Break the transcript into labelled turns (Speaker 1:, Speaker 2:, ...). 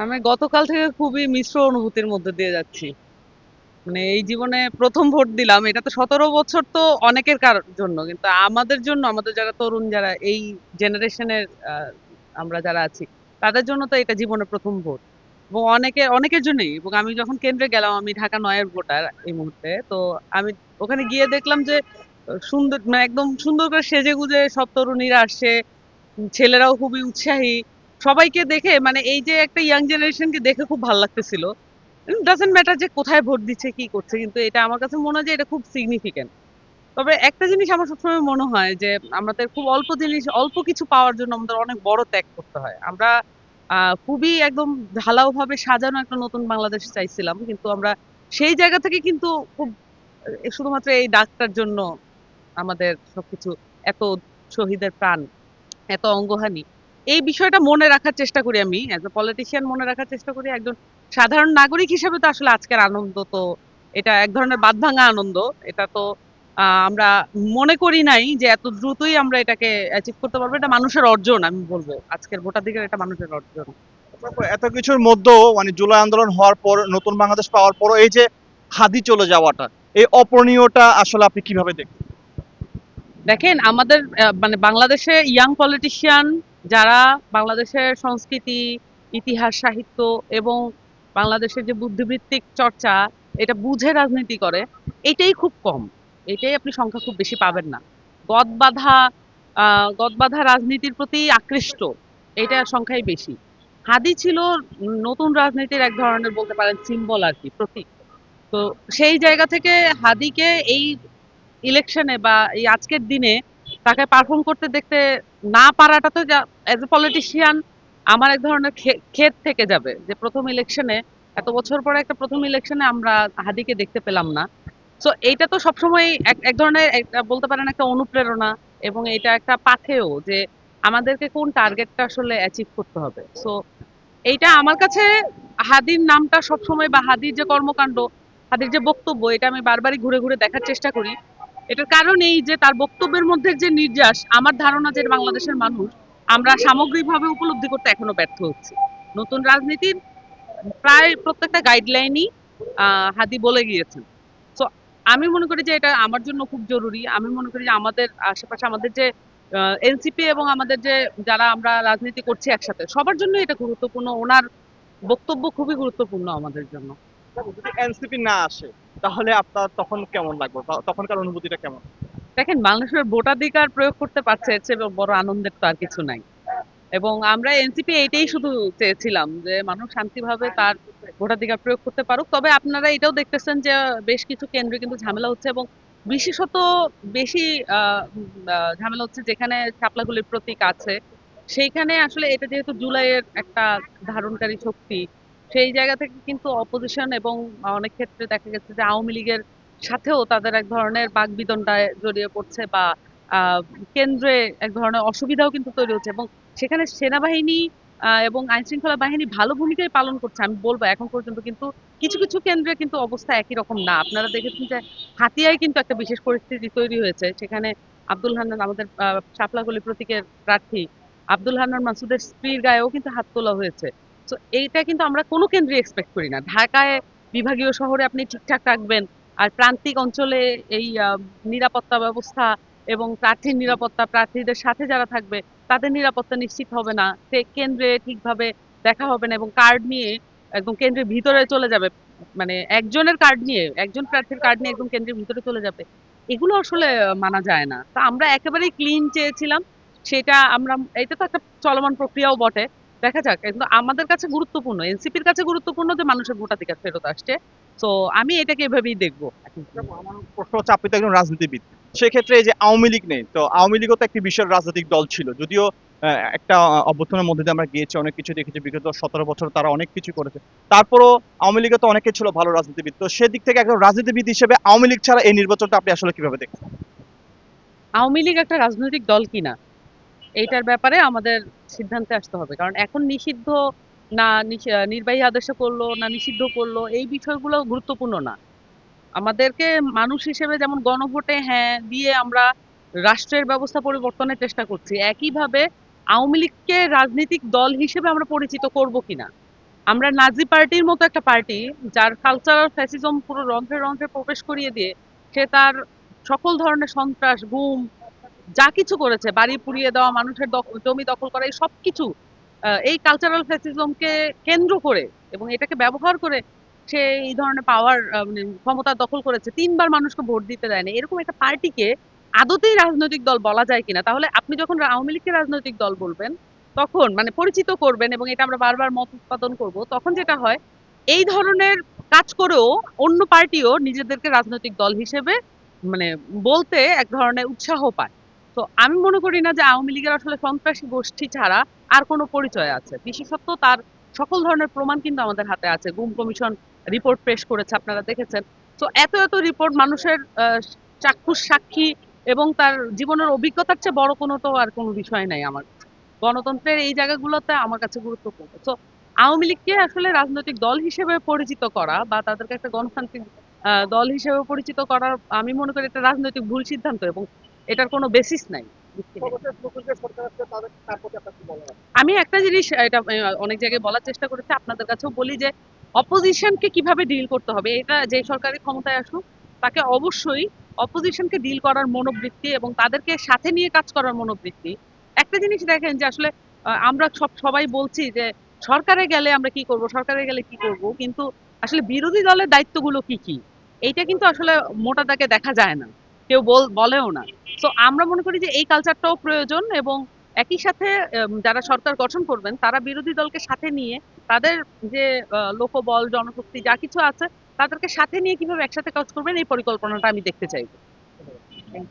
Speaker 1: আমি গতকাল থেকে খুবই মিশ্র অনুভূতির মধ্যে দিয়ে যাচ্ছি। মানে এই জীবনে ১ম ভোট দিলাম। এটা তো ১৭ বছর তো অনেকের জন্য। কিন্তু আমাদের জন্য, আমাদের যারা তরুণ যারা এই জেনারেশনের আমরা যারা আছি, তাদের জন্য তো এটা জীবনের ১ম ভোট। এবং অনেকের জন্যই। এবং আমি যখন কেন্দ্রে গেলাম, আমি ঢাকা ৯ এর ভোটার এই মুহূর্তে। তো আমি ওখানে গিয়ে দেখলাম যে সুন্দর মানে একদম সুন্দর করে সেজেগুজে সব তরুণীরা আসছে। ছেলেরাও খুবই উৎসাহী। সবাইকে দেখে মানে এই যে একটা ইয়াং জেনারেশনকে দেখে খুব ভাল লাগতেছিল। ডাজন্ট ম্যাটার যে কোথায় ভোট দিচ্ছে, কি করছে। কিন্তু এটা আমার কাছে মনে হয় যে এটা খুব সিগনিফিক্যান্ট। তবে একটা জিনিস আমার সবসময় মনে হয় যে আমাদের খুব অল্প জিনিস, অল্প কিছু পাওয়ার জন্য আমাদের অনেক বড় ত্যাগ করতে হয়। আমরা খুবই একদম ঢালাওভাবে সাজানো একটা নতুন বাংলাদেশ চাইছিলাম। কিন্তু আমরা সেই জায়গা থেকে কিন্তু খুব শুধুমাত্র এই ডাকটার জন্য আমাদের সবকিছু এত শহীদের প্রাণ, এত অঙ্গহানি। এই বিষয়টা মনে রাখার চেষ্টা করি আমি। এজ এ পলিটিশিয়ান মনে রাখার চেষ্টা করি। একজন সাধারণ নাগরিক হিসেবে তো আসলে আজকের আনন্দ তো এটা এক ধরনের বাঁধভাঙা আনন্দ। এটা তো আমরা মনে করি নাই যে এত দ্রুতই আমরা এটাকে অ্যাচিভ করতে পারবো। এটা মানুষের অর্জন আমি বলব। আজকের ভোটাধিকার এটা মানুষের অর্জন।
Speaker 2: তারপর এত কিছুর মধ্যেও মানে জুলাই আন্দোলন হওয়ার পর নতুন বাংলাদেশ পাওয়ার পরও এই যে হাদি চলে যাওয়াটা, এই অপূরণীয়টা আসলে আপনি কিভাবে দেখেন?
Speaker 1: দেখেন আমাদের মানে বাংলাদেশে ইয়াং পলিটিশিয়ান যারা বাংলাদেশের সংস্কৃতি, ইতিহাস, সাহিত্য এবং বাংলাদেশের যে বুদ্ধিবৃত্তিক চর্চা এটা বুঝে রাজনীতি করে, এটাই খুব কম। এটাই আপনি সংখ্যা খুব বেশি পাবেন না। গদবাঁধা গদবাঁধা রাজনীতির প্রতি আকৃষ্ট এটা সংখ্যাই বেশি। হাদি ছিল নতুন রাজনীতির এক ধরনের বলতে পারেন সিম্বল আর কি, প্রতীক। তো সেই জায়গা থেকে হাদিকে এই ইলেকশনে বা এই আজকের দিনে তাকে পারফর্ম করতে দেখতে না পারাটা তো এজ এ পলিটিশিয়ান আমার এক ধরনের খেদ থেকে যাবে যে প্রথম ইলেকশনে এত বছর পরে একটা প্রথম ইলেকশনে আমরা হাদিকে দেখতে পেলাম না। সো এইটা তো সবসময় এক ধরনের একটা বলতে পারেন একটা অনুপ্রেরণা এবং এটা একটা পাথেয় যে আমাদেরকে কোন টার্গেটটা আসলে অ্যাচিভ করতে হবে। সো এইটা আমার কাছে হাদির নামটা সবসময় বা হাদির যে কর্মকাণ্ড, হাদির যে বক্তব্য এটা আমি বারবারই ঘুরে ঘুরে দেখার চেষ্টা করি। এটার কারণ এই যে তার বক্তব্যের মধ্যে যে নির্যাস, আমার ধারণা যে বাংলাদেশের মানুষ আমরা সামগ্রিকভাবে উপলব্ধি করতে এখনো ব্যর্থ হচ্ছি। নতুন রাজনীতির প্রায় প্রত্যেকটা গাইডলাইনই হাদি বলে গিয়েছেন। সো আমি মনে করি যে এটা আমার জন্য খুব জরুরি। আমি মনে করি যে আমাদের আশেপাশে আমাদের যে এনসিপি এবং আমাদের যে যারা আমরা রাজনীতি করছি একসাথে সবার জন্য এটা গুরুত্বপূর্ণ। ওনার বক্তব্য খুবই গুরুত্বপূর্ণ আমাদের জন্য।
Speaker 2: যদি এনসিপি না আসে তাহলে আপনার তখন কেমন লাগবে, বা তখনকার অনুভূতিটা কেমন?
Speaker 1: দেখেন মানুষের ভোটাধিকার প্রয়োগ করতে পারছে এর চেয়ে বড় আনন্দের তো আর কিছু নাই। এবং আমরা এনসিপি এইটাই শুধু চেয়েছিলাম যে মানুষ শান্তিভাবে তার ভোটাধিকার প্রয়োগ করতে পারুক। তবে আপনারা এটাও দেখতেছেন যে বেশ কিছু কেন্দ্রে কিন্তু ঝামেলা হচ্ছে এবং বিশেষত বেশি ঝামেলা হচ্ছে যেখানে শাপলাগুলির প্রতীক আছে সেইখানে আসলে এটা যেহেতু জুলাইয়ের একটা ধারণকারী শক্তি, সেই জায়গা থেকে কিন্তু অপোজিশন এবং অনেক ক্ষেত্রে দেখা গেছে যে আওয়ামী লীগের সাথেও তাদের এক ধরনের বাকবিতণ্ডায় জড়িয়ে পড়ছে বা আহ, কেন্দ্রে এক ধরনের অসুবিধাও কিন্তু তৈরি হচ্ছে এবং সেখানে সেনাবাহিনী এবং আইনশৃঙ্খলা বাহিনী ভালো ভূমিকাই পালন করছে আমি বলবো এখন পর্যন্ত। কিন্তু কিছু কিছু কেন্দ্রে কিন্তু অবস্থা একই রকম না। আপনারা দেখেছেন যে হাতিয়ায় কিন্তু একটা বিশেষ পরিস্থিতি তৈরি হয়েছে। সেখানে আব্দুল হান্নান আমাদের শাপলাকলি প্রতীকের প্রার্থী আব্দুল হান্নান মাসুদের স্ত্রীর গায়েও কিন্তু হাত তোলা হয়েছে। তো এইটা কিন্তু আমরা কোনো কেন্দ্রে এক্সপেক্ট করি না। ঢাকায় বিভাগীয় শহরে আপনি ঠিকঠাক রাখবেন আর প্রান্তিক অঞ্চলে এই নিরাপত্তা ব্যবস্থা এবং প্রার্থীর নিরাপত্তা, প্রার্থীদের সাথে যারা থাকবে তাদের নিরাপত্তা নিশ্চিত হবে না। সে কেন্দ্রে ঠিকভাবে দেখা হবে না এবং কার্ড নিয়ে একদম কেন্দ্রের ভিতরে চলে যাবে। মানে একজনের কার্ড নিয়ে, একজন প্রার্থীর কার্ড নিয়ে একদম কেন্দ্রের ভিতরে চলে যাবে। এগুলো আসলে মানা যায় না। তো আমরা একেবারেই ক্লিন চেয়েছিলাম। সেটা আমরা এটা তো একটা চলমান প্রক্রিয়াও বটে। দেখা যাক। কিন্তু আমাদের কাছে গুরুত্বপূর্ণ, এনসিপির কাছে গুরুত্বপূর্ণ যে মানুষের ভোটাধিকার ফেরত আসছে। সো আমি এটাকে এভাবেই দেখবো এখন।
Speaker 2: দেখো, আমার প্রশ্ন হচ্ছে, আপনি তো একজন রাজনীতিবিদ। সেক্ষেত্রে এই যে আওয়ামী লীগ নেই, তো আওয়ামী লীগও তো একটি বিশাল রাজনৈতিক দল ছিল, যদিও একটা অভ্যুত্থানের মধ্যে দিয়ে আমরা গিয়েছি, অনেক কিছু দেখেছি, বিগত 17 বছর তারা অনেক কিছু করেছে। তারপরও আওয়ামী লীগে তো অনেকে ছিল ভালো রাজনীতিবিদ, তো সেদিক থেকে একজন রাজনীতিবিদ হিসেবে আওয়ামী লীগ ছাড়া এই নির্বাচনটা আপনি আসলে কিভাবে দেখছেন?
Speaker 1: আওয়ামী লীগ একটা রাজনৈতিক দল কিনা এইটার ব্যাপারে আমাদের সিদ্ধান্তে আসতে হবে। কারণ এখন নিষিদ্ধ না নির্বাহী আদেশে করলো না নিষিদ্ধ করলো এই বিষয়গুলো গুরুত্বপূর্ণ না। আমাদেরকে মানুষ হিসেবে যেমন গণভোটে হ্যাঁ দিয়ে আমরা রাষ্ট্রের ব্যবস্থা পরিবর্তনের চেষ্টা করছি, একইভাবে আওয়ামী লীগকে রাজনৈতিক দল হিসেবে আমরা পরিচিত করব কিনা আমরা নাজি পার্টির মতো একটা পার্টি, যার কালচারাল ফ্যাসিজম পুরো রন্ধ্রে রন্ধ্রে প্রবেশ করিয়ে দিয়ে সে তার সকল ধরনের সন্ত্রাস, গুম, যা কিছু করেছে, বাড়ি পুড়িয়ে দেওয়া, মানুষের জমি দখল করা, এই সবকিছু এই কালচারাল ফ্যাসিজমকে কেন্দ্র করে এবং এটাকে ব্যবহার করে সে এই ধরনের পাওয়ার, মানে ক্ষমতা দখল করেছে। ৩ বার মানুষকে ভোট দিতে দেয়নি। এরকম একটা পার্টিকে আদতেই রাজনৈতিক দল বলা যায় কিনা? তাহলে আপনি যখন আওয়ামী লীগকে রাজনৈতিক দল বলবেন, তখন মানে পরিচিত করবেন এবং এটা আমরা বারবার মত উৎপাদন করব, তখন যেটা হয়, এই ধরনের কাজ করেও অন্য পার্টিও নিজেদেরকে রাজনৈতিক দল হিসেবে মানে বলতে এক ধরনের উৎসাহ পায়। তো আমি মনে করি না যে আওয়ামী লীগের আসলে সন্ত্রাসী গোষ্ঠী ছাড়া আর কোনো পরিচয় আছে। বিশেষত তার সকল ধরনের প্রমাণ কিন্তু আমাদের হাতে আছে। গুম কমিশন রিপোর্ট পেশ করেছে, আপনারা দেখেছেন। তো এত এত রিপোর্ট, মানুষের চাক্ষুষ সাক্ষী এবং তার জীবনের অভিজ্ঞতার চেয়ে বড় কোনো তো আর কোনো বিষয় নাই আমার কাছে। গণতন্ত্রের এই জায়গাগুলোতে আমার কাছে গুরুত্বপূর্ণ। তো আওয়ামী লীগকে আসলে রাজনৈতিক দল হিসেবে পরিচিত করা বা তাদেরকে একটা গণতান্ত্রিক দল হিসেবে পরিচিত করার, আমি মনে করি এটা রাজনৈতিক ভুল সিদ্ধান্ত এবং এটার কোনো বেসিস নাই। আমি একটা জিনিস এটা অনেক জায়গায় বলার চেষ্টা করেছি, আপনাদের কাছেও বলি যে অপোজিশনকে কিভাবে ডিল করতে হবে, এটা যে সরকারি ক্ষমতায় আসুক তাকে অবশ্যই অপোজিশনকে ডিল করার মনোবৃত্তি এবং তাদেরকে সাথে নিয়ে কাজ করার মনোবৃত্তি। একটা জিনিস দেখেন যে আসলে আমরা সবাই বলছি যে সরকারে গেলে আমরা কি করব, সরকারে গেলে কি করব, কিন্তু আসলে বিরোধী দলের দায়িত্বগুলো কি কি এইটা কিন্তু আসলে মোটা দাগে দেখা যায় না, কেউ বলেও না। তো আমরা মনে করি যে এই কালচারটাও প্রয়োজন এবং একই সাথে যারা সরকার গঠন করবেন তারা বিরোধী দলকে সাথে নিয়ে তাদের যে লোকবল, জনশক্তি যা কিছু আছে তাদেরকে সাথে নিয়ে কিভাবে একসাথে কাজ করবেন এই পরিকল্পনাটা আমি দেখতে চাইবো।